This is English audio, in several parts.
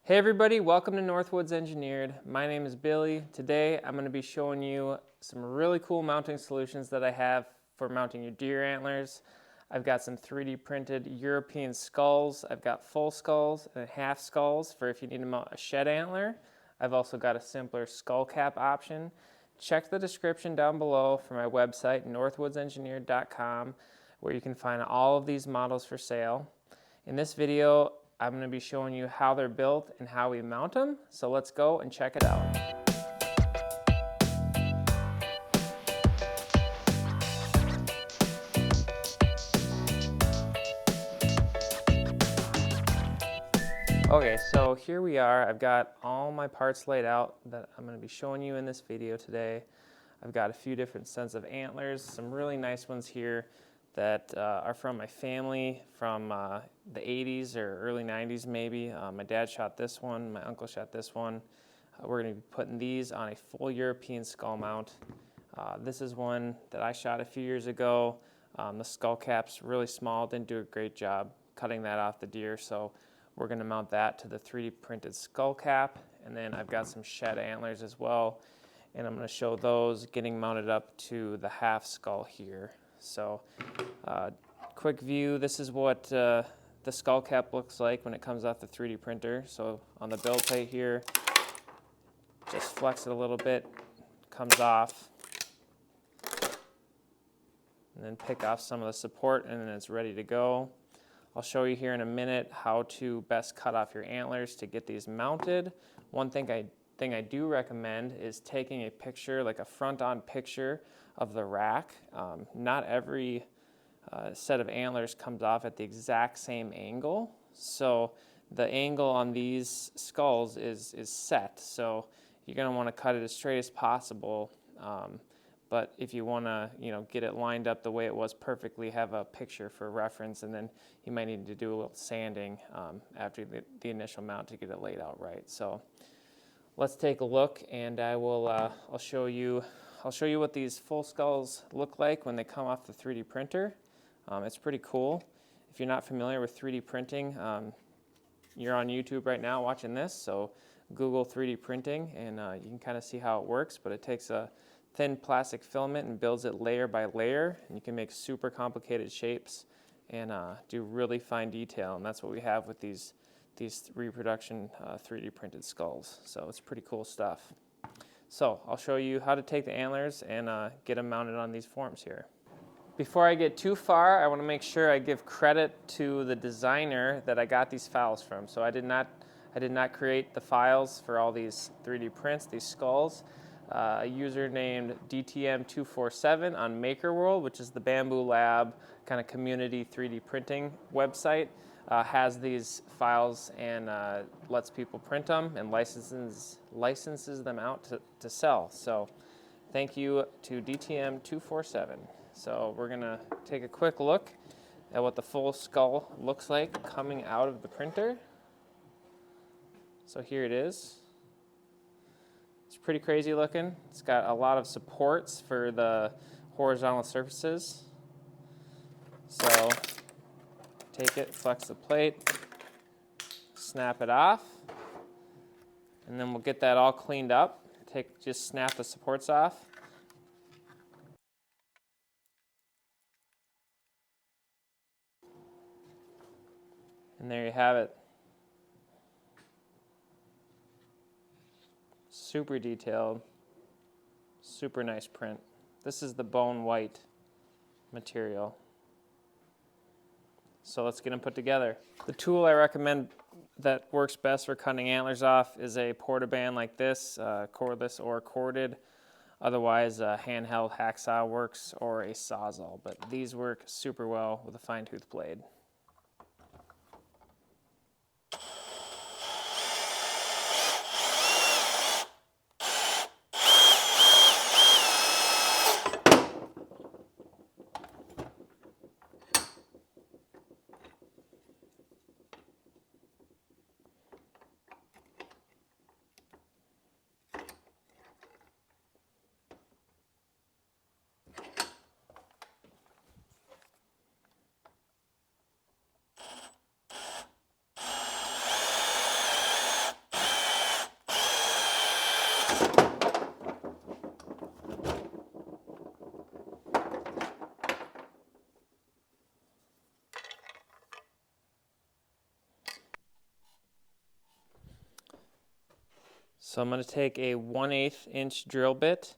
Hey everybody, welcome to Northwoods Engineered. My name is Billy. Today I'm going to be showing you some really cool mounting solutions that I have for mounting your deer antlers. I've got some 3D printed European skulls. I've got full skulls and half skulls for if you need to mount a shed antler. I've also got a simpler skull cap option. Check the description down below for my website, northwoodsengineered.com, where you can find all of these models for sale. In this video, I'm going to be showing you how they're built and how we mount them. So let's go and check it out. Okay, so here we are. I've got all my parts laid out that I'm going to be showing you in this video today. I've got a few different sets of antlers, some really nice ones here that are from my family from the 80s or early 90s maybe. My dad shot this one, my uncle shot this one. We're going to be putting these on a full European skull mount. This is one that I shot a few years ago. The skull cap's really small, didn't do a great job cutting that off the deer, so we're going to mount that to the 3D printed skull cap. And then I've got some shed antlers as well, and I'm going to show those getting mounted up to the half skull here. So quick view, this is what the skull cap looks like when it comes off the 3D printer. So on the build plate here, just flex it a little bit, comes off, and then pick off some of the support, and then it's ready to go. I'll show you here in a minute how to best cut off your antlers to get these mounted. One thing I do recommend is taking a picture, like a front-on picture of the rack. Not every set of antlers comes off at the exact same angle. So the angle on these skulls is set. So you're going to want to cut it as straight as possible. But if you want to, get it lined up the way it was perfectly, have a picture for reference, and then you might need to do a little sanding after the initial mount to get it laid out right. So let's take a look, and I'll show you what these full skulls look like when they come off the 3D printer. It's pretty cool. If you're not familiar with 3D printing, you're on YouTube right now watching this, so Google 3D printing, and you can kind of see how it works. But it takes a thin plastic filament and builds it layer by layer, and you can make super complicated shapes and do really fine detail, and that's what we have with these reproduction 3D printed skulls. So it's pretty cool stuff. So I'll show you how to take the antlers and get them mounted on these forms here. Before I get too far, I want to make sure I give credit to the designer that I got these files from. So I did not create the files for all these 3D prints, these skulls. A user named DTM247 on MakerWorld, which is the Bamboo Lab kind of community 3D printing website, has these files and lets people print them and licenses them out to sell. So thank you to DTM247. So we're going to take a quick look at what the full skull looks like coming out of the printer. So here it is. It's pretty crazy looking. It's got a lot of supports for the horizontal surfaces. So take it, flex the plate, snap it off, and then we'll get that all cleaned up. Just snap the supports off. And there you have it. Super detailed, super nice print. This is the bone white material. So let's get them put together. The tool I recommend that works best for cutting antlers off is a portaband like this, cordless or corded. Otherwise, a handheld hacksaw works, or a sawzall, but these work super well with a fine-tooth blade. So I'm going to take a 1/8 inch drill bit,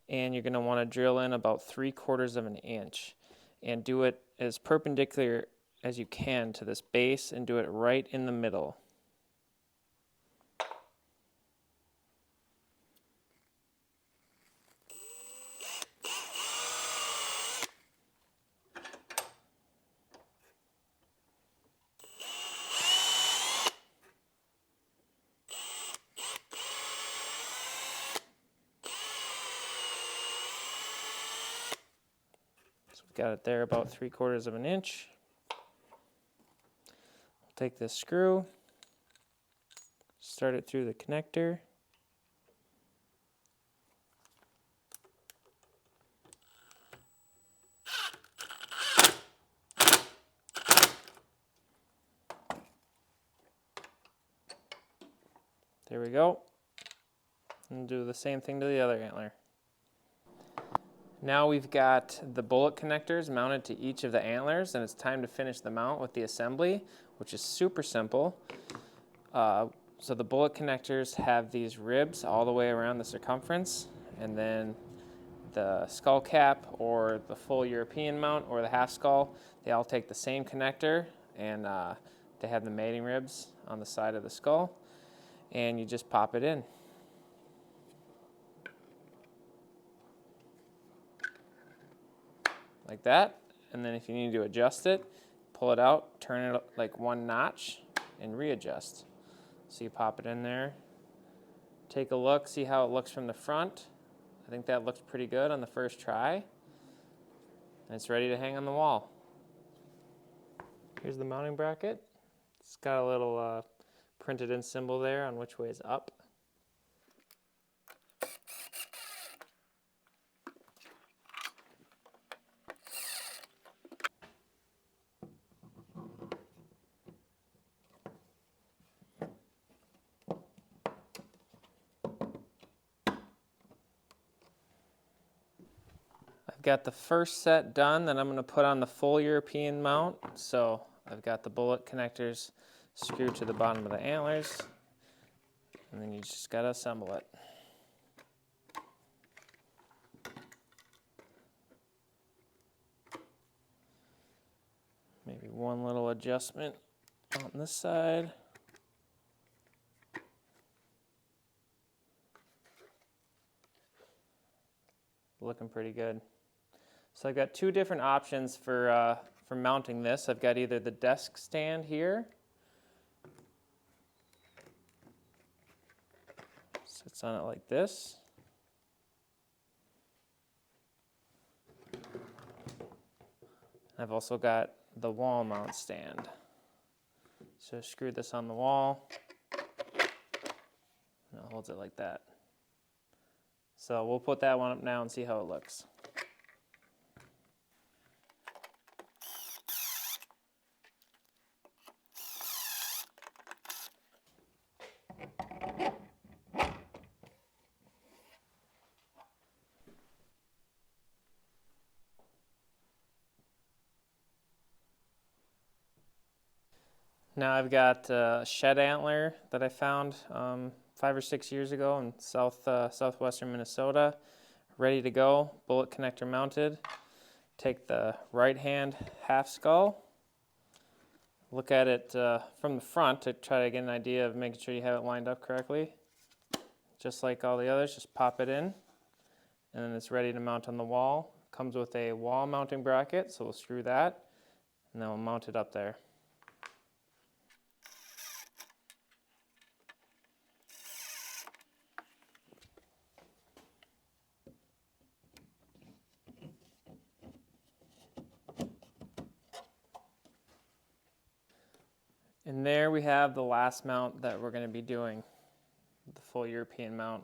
and you're going to want to drill in about 3/4 of an inch and do it as perpendicular as you can to this base and do it right in the middle. So we've got it there about 3/4 of an inch. Take this screw, start it through the connector. There we go. And do the same thing to the other antler. Now we've got the bullet connectors mounted to each of the antlers, and it's time to finish the mount with the assembly, which is super simple. So the bullet connectors have these ribs all the way around the circumference, and then the skull cap or the full European mount or the half skull, they all take the same connector, and they have the mating ribs on the side of the skull, and you just pop it in. Like that, and then if you need to adjust it, pull it out, turn it like 1 notch, and readjust. So you pop it in there, take a look, see how it looks from the front. I think that looks pretty good on the first try, and it's ready to hang on the wall. Here's the mounting bracket. It's got a little printed in symbol there on which way is up. I've got the first set done that I'm going to put on the full European mount. So I've got the bullet connectors screwed to the bottom of the antlers, and then you just got to assemble it. Maybe one little adjustment on this side. Looking pretty good. So I've got 2 different options for mounting this. I've got either the desk stand here. Sits on it like this. I've also got the wall mount stand. So screw this on the wall, and it holds it like that. So we'll put that one up now and see how it looks. Now I've got a shed antler that I found 5 or 6 years ago in southwestern Minnesota, ready to go, bullet connector mounted. Take the right hand half skull, look at it from the front to try to get an idea of making sure you have it lined up correctly. Just like all the others, just pop it in, and then it's ready to mount on the wall. Comes with a wall mounting bracket, so we'll screw that, and then we'll mount it up there. And there we have the last mount that we're going to be doing, the full European mount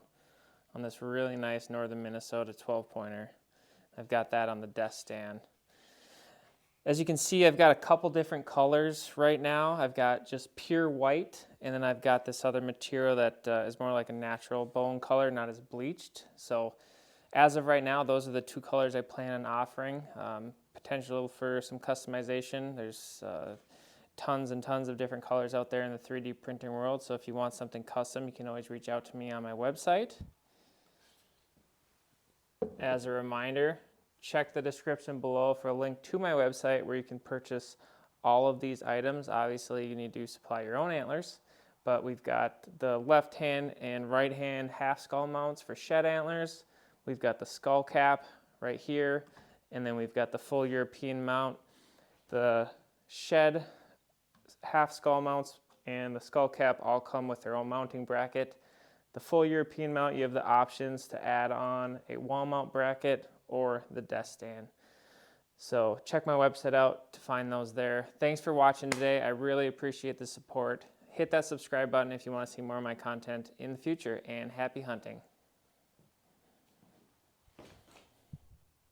on this really nice northern Minnesota 12-pointer. I've got that on the desk stand. As you can see, I've got a couple different colors right now. I've got just pure white, and then I've got this other material that is more like a natural bone color, not as bleached. So as of right now, those are the 2 colors I plan on offering. Potential for some customization. There's tons and tons of different colors out there in the 3D printing world. So if you want something custom, you can always reach out to me on my website. As a reminder, check the description below for a link to my website where you can purchase all of these items. Obviously, you need to supply your own antlers, but we've got the left hand and right hand half skull mounts for shed antlers. We've got the skull cap right here, and then we've got the full European mount. The shed half skull mounts and the skull cap all come with their own mounting bracket. The full European mount, you have the options to add on a wall mount bracket or the desk stand. So check my website out to find those there. Thanks for watching today. I really appreciate the support. Hit that subscribe button if you want to see more of my content in the future, and happy hunting.